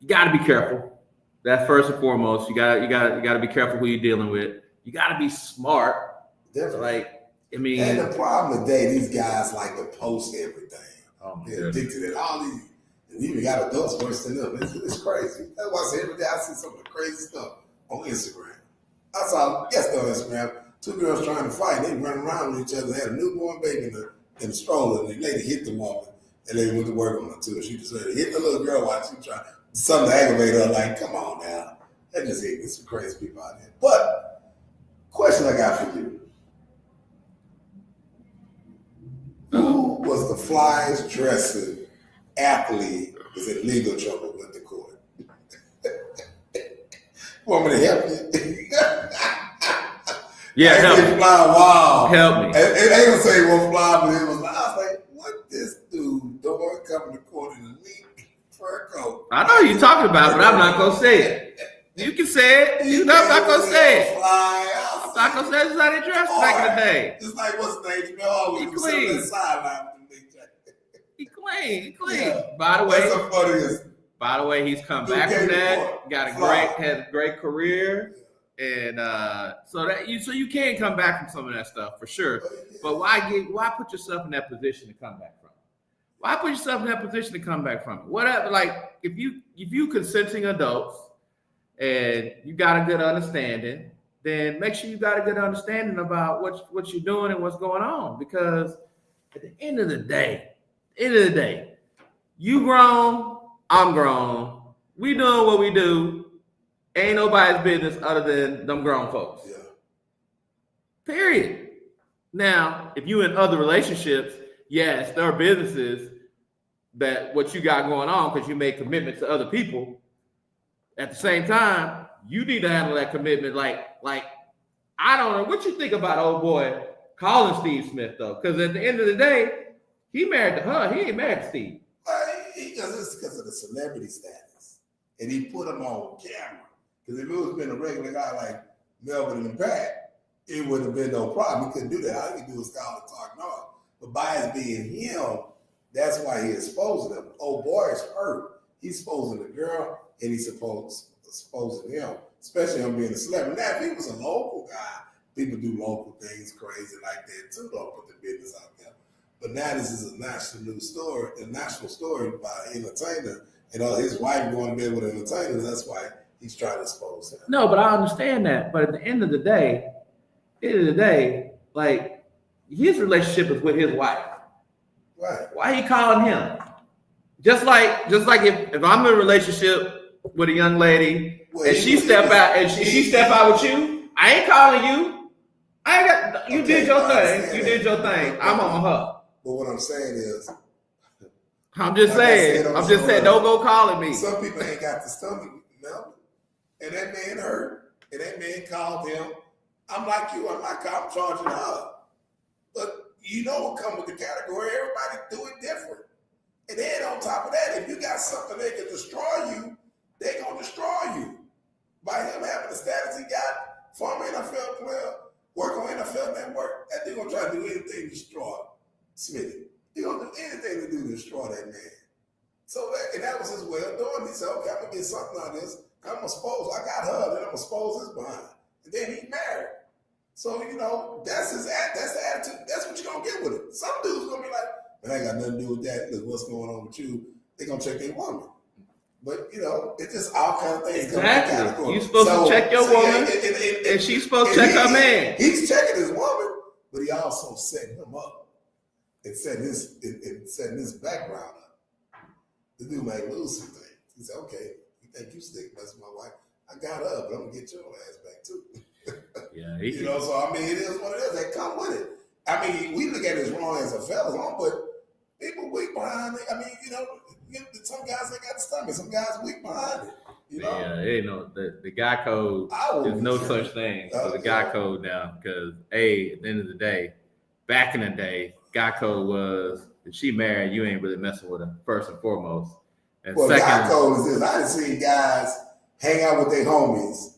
got to be careful. That's first and foremost. You got to be careful who you're dealing with. You got to be smart. Definitely. And the problem today, these guys like to post everything. They're addicted to all these. And even got adults worse than them. It's crazy. That's why I say every day I see some of the crazy stuff on Instagram. I saw yesterday on Instagram, two girls trying to fight. They run around with each other. They had a newborn baby in the stroller, and the lady hit the woman, and they went to work on her too. She just hit the little girl while she tried something to aggravate her. Like, come on now. That just hit. There's some crazy people out there. But question I got for you. Who was the flyest dressing athlete was in legal trouble with the court? Want me to help you? Yeah, help me. Wow. Help me. And they gonna say it won't fly, but it was. I was like, what this dude doing coming to court in a neat fur coat? I know who you're talking about, but I'm not gonna say it. You can say it. I'm not gonna say it. I'm not gonna say it's how they dressed back in the day. It's like what's the name? He clean. He clean. Yeah. By the way, that's the funniest. By the way, he's come back from that. Had a great career, and so you can come back from some of that stuff for sure. But why put yourself in that position to come back from it? Why put yourself in that position to come back from it? Whatever. Like if you consenting adults and you got a good understanding, then make sure you got a good understanding about what you're doing and what's going on. Because at the end of the day, you grown, I'm grown. We doing what we do. ain't nobody's business other than them grown folks. Yeah. Period. Now, if you in other relationships, yes, there are businesses that what you got going on because you make commitments to other people. At the same time, you need to handle that commitment like I don't know what you think about old boy calling Steve Smith though, because at the end of the day, he married to her. He ain't married to Steve. It's because of the celebrity status, and he put him on camera. Because if it was been a regular guy like Melvin and Pat, it wouldn't have been no problem. He couldn't do that. All he could do was call and talk noise. But by it being him, that's why he exposed them. Old boy is hurt. He's exposing the girl, and he's exposing him, especially him being a celebrity. Now, if he was a local guy, people do local things crazy like that too. Don't put the business out there. But now this is a national story by an entertainer, and his wife going to bed with entertainers. That's why he's trying to expose him. No, but I understand that. But at the end of the day, like his relationship is with his wife. Right. Why are you calling him? Just like if I'm in a relationship with a young lady and she step out with you, I ain't calling you. I ain't got you did your thing. You did your thing. I'm on her. But what I'm saying is, I'm just saying, don't go calling me. Some people ain't got the stomach, and that man hurt, and that man called him. I'm like you. I'm charging her. But you know what comes with the category. Everybody do it different. And then on top of that, if you got something that can destroy you, they gonna destroy you. By him having the status he got, former NFL player, work on NFL Network, that dude gonna try to do anything to destroy Smitty. He gonna do anything to destroy that man. So that was his way of doing it. He said, okay, I'm gonna get something out of this. I'm gonna expose. I got her, then I'm gonna expose his behind. And then he married. So, that's the attitude. That's what you're gonna get with it. Some dudes gonna be like, man, I ain't got nothing to do with that. Look, what's going on with you? They're gonna check their woman. But it's just all kind of things. Exactly. You're supposed to check your woman, and she's supposed to check her man. He's checking his woman, but he also setting him up and setting his background up. The dude might lose some things. He said, okay, you think you stick messing with my wife? I got her, but I'm gonna get your ass back too. Yeah, so I mean, it is what it is. They come with it. I mean, we look at it as wrong as a fellas, but people weak behind it. I mean, some guys ain't got the stomach. Some guys weak behind it. Yeah, ain't the guy code. There's no such thing as a guy code now because at the end of the day, back in the day, guy code was if she married, you ain't really messing with her first and foremost. And well, second, guy code is this. I done seen guys hang out with their homies.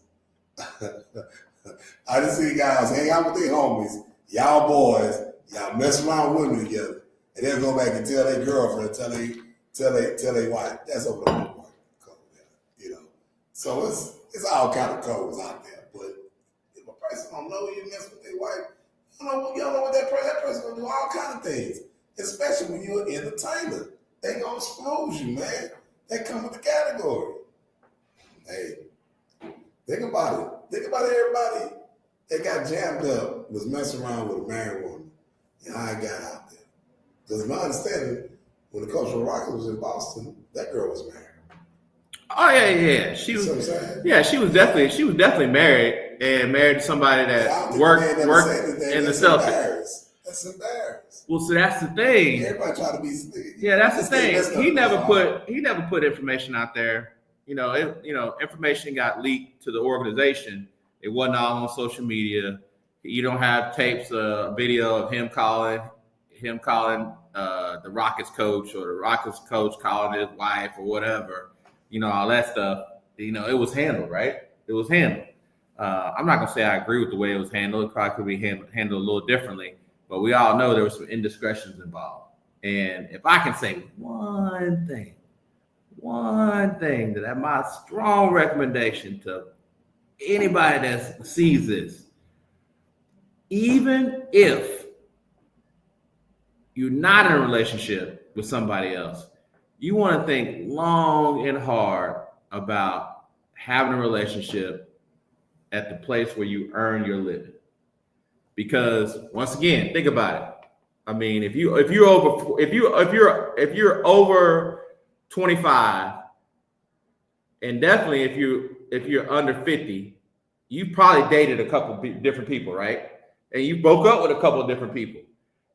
I done seen guys hang out with their homies. Y'all boys, y'all mess around with women together, and then go back and tell their girlfriend, tell their wife. That's over the whole code, So it's all kind of codes out there. But if a person don't know you mess with their wife, you don't know what that person gonna do all kind of things. Especially when you're an entertainer, they gonna expose you, man. They come with the category. Hey, think about it. Think about everybody that got jammed up was messing around with a married woman, and how I got out there. Because my understanding, when the Cultural Rockets was in Boston, that girl was married. Oh yeah. She was. She was definitely married to somebody that worked in the Celtics. That's embarrassed. Well, so that's the thing. Everybody try to be. Yeah, that's the thing. He never put information out there. Information got leaked to the organization. It wasn't all on social media. You don't have tapes, video of him calling the Rockets coach or the Rockets coach calling his wife or whatever. All that stuff. It was handled, right? It was handled. I'm not gonna say I agree with the way it was handled. It probably could be handled a little differently, but we all know there were some indiscretions involved. And if I can say one thing that my strong recommendation to anybody that sees this, even if you're not in a relationship with somebody else, you want to think long and hard about having a relationship at the place where you earn your living. Because once again, think about it. I mean, if you're over 25, and definitely if if you're under 50, you probably dated a couple different people, right? And you broke up with a couple of different people.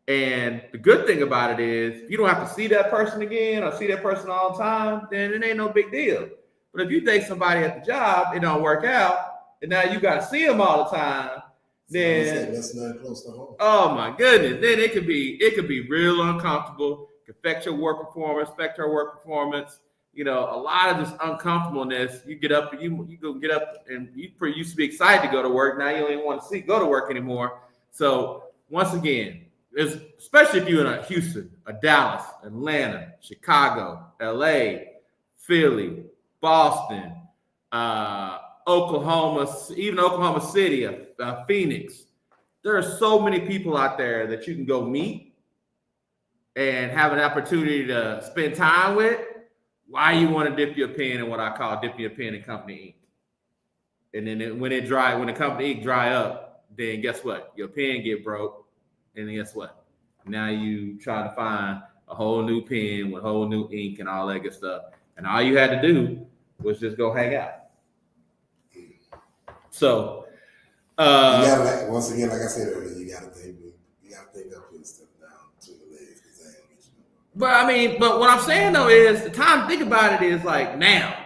And the good thing about it is if you don't have to see that person again or see that person all the time, then it ain't no big deal. But if you date somebody at the job, it don't work out, and now you got to see them all the time, then that's not close to home. Oh my goodness, then it could be real uncomfortable. It could affect your work performance, affect her work performance. You know, a lot of this uncomfortableness. You get up, you go get up, and you used to be excited to go to work. Now you don't even want to go to work anymore. So once again, especially if you're in Houston, Dallas, Atlanta, Chicago, LA, Philly, Boston, Oklahoma, even Oklahoma City, Phoenix. There are so many people out there that you can go meet and have an opportunity to spend time with. Why you want to dip your pen in what I call dipping your pen in company ink? And then when the company ink dry up, then guess what? Your pen get broke, and then guess what? Now you try to find a whole new pen with whole new ink and all that good stuff. And all you had to do was just go hang out. So you gotta, once again, like I said earlier, you gotta think up and step down to the legs because they ain't gonna get you. But what I'm saying though is the time to think about it is like now,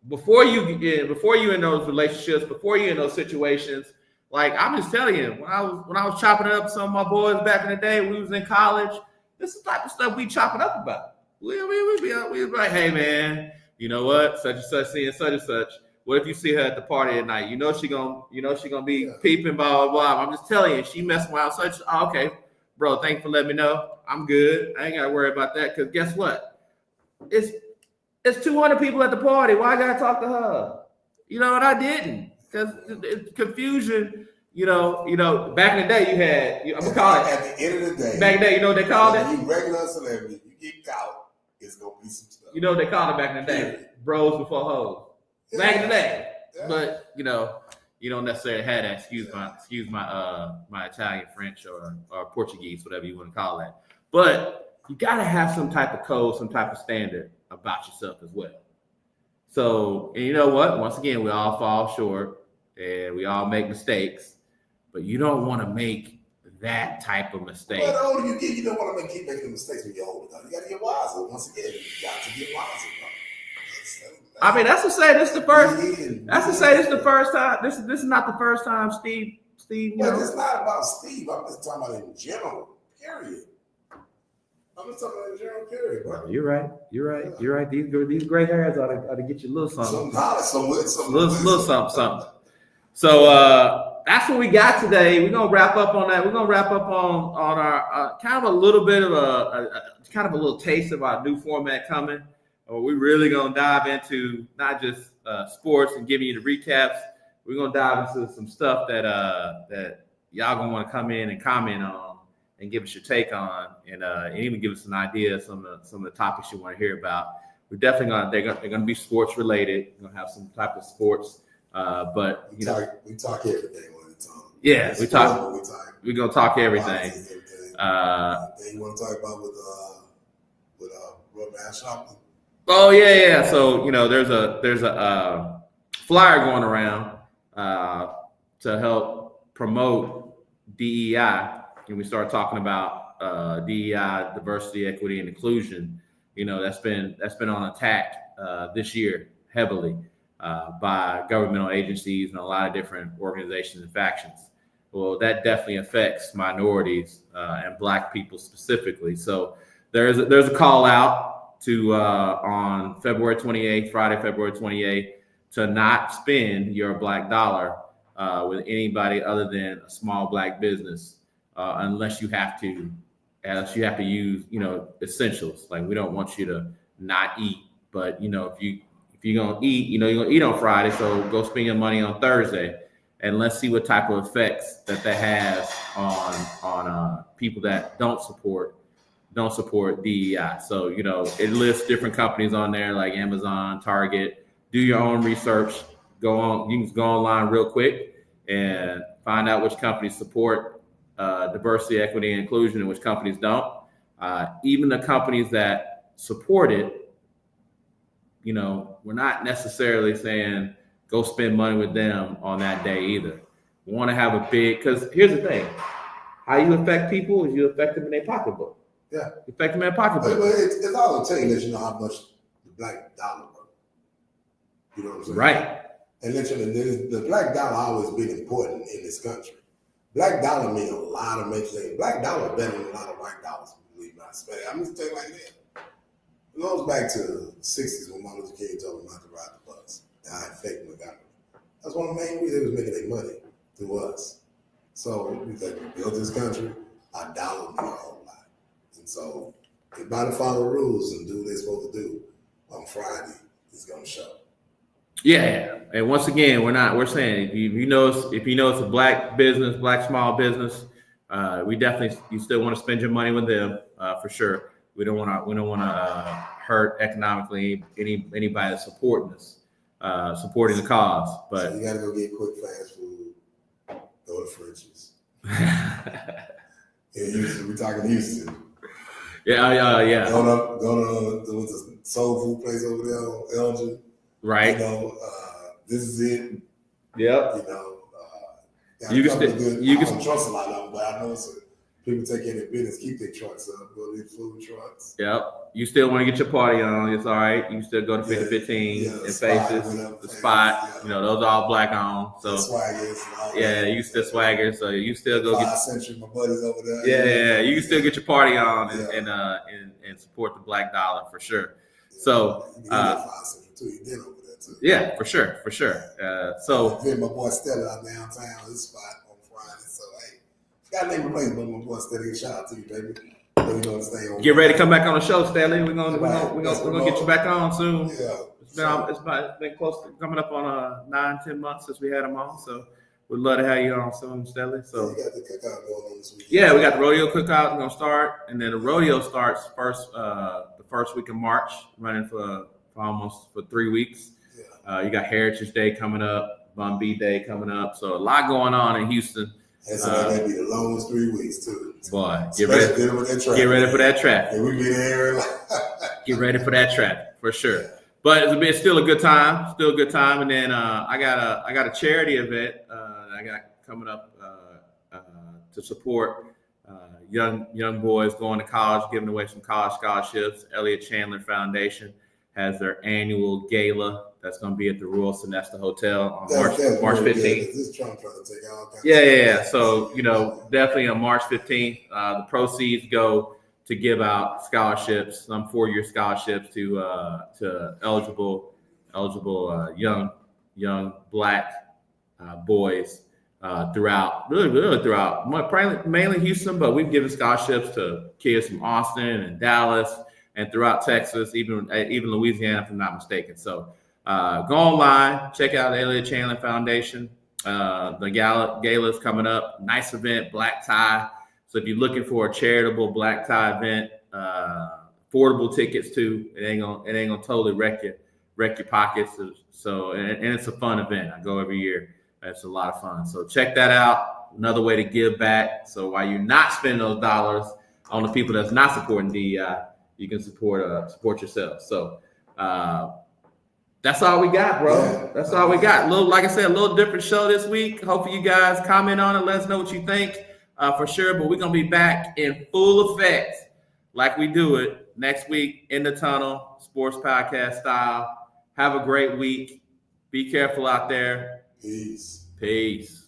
before you in those relationships, before you in those situations. Like I'm just telling you, when I was chopping it up with some of my boys back in the day, we was in college. This is the type of stuff we chopping up about. We be like, hey man, you know what? Such and such seeing such and such. What if you see her at the party at night? You know she gonna be peeping, blah blah blah. I'm just telling you, she messing around. Such okay, bro. Thanks for letting me know. I'm good. I ain't gotta worry about that. Cause guess what? It's 200 people at the party. Why I gotta talk to her? You know, and I didn't. Because confusion, you know, back in the day you had, I'm gonna call it. At the end of the day, back in the day, you know what they called it? You regular celebrity, you get caught, it's gonna be some stuff. You know what they called it back in the day? Bros before hoes. Back in the day. Yeah. But you know, you don't necessarily have that. Excuse my Italian, French, or Portuguese, whatever you want to call that. But you gotta have some type of code, some type of standard about yourself as well. So, and you know what? Once again, we all fall short and we all make mistakes, but you don't want to make that type of mistake. Well, the older you get, you don't want to keep making the mistakes when you're older. You got to get wiser. Once again, you got to get wiser. I mean, that's to say this is the first. That's to say this is the first time. This is not the first time, Steve. Well, it's not about Steve. I'm just talking about in general. Period. I'm just talking about in general. Period, bro. You're right. These gray hairs ought to get you a little something. Some knowledge, something. So that's what we got today. We're gonna wrap up on that. We're gonna wrap up on our kind of a little bit of a little taste of our new format coming. We're really gonna dive into not just sports and giving you the recaps. We're gonna dive into some stuff that y'all gonna want to come in and comment on and give us your take on, and even give us an idea of some of the topics you want to hear about. We're definitely they're gonna be sports related. We're gonna have some type of sports, but we talk everything all the time. Yeah, we're gonna talk everything. Anything you want to talk about with Roadman Shopping? Oh yeah. So you know, there's a flyer going around to help promote DEI. And we start talking about DEI, diversity, equity, and inclusion. You know, that's been on attack this year heavily by governmental agencies and a lot of different organizations and factions. Well, that definitely affects minorities and Black people specifically. So there's a call out to on February 28th, Friday, February 28th, to not spend your Black dollar with anybody other than a small Black business. Unless you have to use, you know, essentials. Like we don't want you to not eat, but you know, if you're gonna eat, you know, you're gonna eat on Friday, so go spend your money on Thursday, and let's see what type of effects that has on people that don't support DEI. So you know, it lists different companies on there like Amazon, Target. Do your own research. You can go online real quick and find out which companies support diversity, equity, and inclusion, and which companies don't. Even the companies that support it, you know, we're not necessarily saying go spend money with them on that day either. We want to have a big, because here's the thing. How you affect people is you affect them in their pocketbook. Yeah. You affect them in their pocketbook. But it's all tell you that you know how much the black dollar worth. You know what I'm saying? Right. And literally, the black dollar always been important in this country. Black dollar mean a lot of major things. Black dollar better than a lot of white dollars, believe me. I'm just telling you like that. It goes back to the 60s when Martin Luther King told them not to ride the bus. I fake Montgomery. That's one of the main reasons they was making their money through us. So we built this country, our dollar mean a whole lot. And so everybody follow the rules and do what they're supposed to do on Friday, it's gonna show. Yeah, and once again, we're saying if you know it's a black business, black small business, you still want to spend your money with them for sure. We don't want to hurt economically anybody that's supporting us, supporting the cause. But so you got to go get quick fast food, go to French's. In Houston, we're talking Houston. Yeah. Go to what's the soul food place over there on Elgin. Right. You know, this is it. Yep. You know, you don't trust a lot of them, but I know some people take care of their business, keep their trucks up, go to these food trucks. Yep. You still want to get your party on, it's all right. You still go to 15 and Faces, the spot. Yeah. You know, those are all black on. So Swaggers. Yeah, you still Swagger, so you still go get Century, my buddies over there. Yeah, you can still get your party on and support the black dollar for sure. So yeah, for sure. So my boy Stella out downtown, his spot on Friday. So hey, got a name replaced, but my boy Stella, shout out to you, baby. You know, stay on. Get ready to come back on the show, Stanley. We're gonna get you back on soon. Yeah. It's been close to coming up on 9-10 months since we had him on. So we'd love to have you on soon, Stanley. So you got the cookout going on this weekend. Yeah, we got the rodeo cookout. We're gonna start, and then the rodeo starts the first week of March, running for 3 weeks. Yeah. You got Heritage Day coming up, Bun B Day coming up. So a lot going on in Houston. That's gonna be the longest 3 weeks too. Boy, get ready for that traffic. Yeah, we be there. Get ready for that traffic for sure. But it's still a good time. And then I got a charity event I got coming up to support young boys going to college, giving away some college scholarships. Elliott Chandler Foundation has their annual gala that's going to be at the Royal Sonesta Hotel on March 15th. Yeah. So, definitely on March 15th, the proceeds go to give out scholarships, some 4-year scholarships to eligible young black boys throughout, mainly Houston, but we've given scholarships to kids from Austin and Dallas and throughout Texas, even Louisiana, if I'm not mistaken. So go online, check out the Elliott Chandler Foundation. The gala is coming up. Nice event, black tie. So if you're looking for a charitable black tie event, affordable tickets too, it ain't gonna totally wreck your pockets. So and it's a fun event. I go every year. It's a lot of fun. So check that out. Another way to give back. So while you're not spending those dollars on the people that's not supporting DEI, you can support yourself. So that's all we got, bro. Yeah. That's all we got. Like I said, a little different show this week. Hopefully you guys comment on it. Let us know what you think for sure. But we're going to be back in full effect like we do it next week in the tunnel, sports podcast style. Have a great week. Be careful out there. Peace. Peace.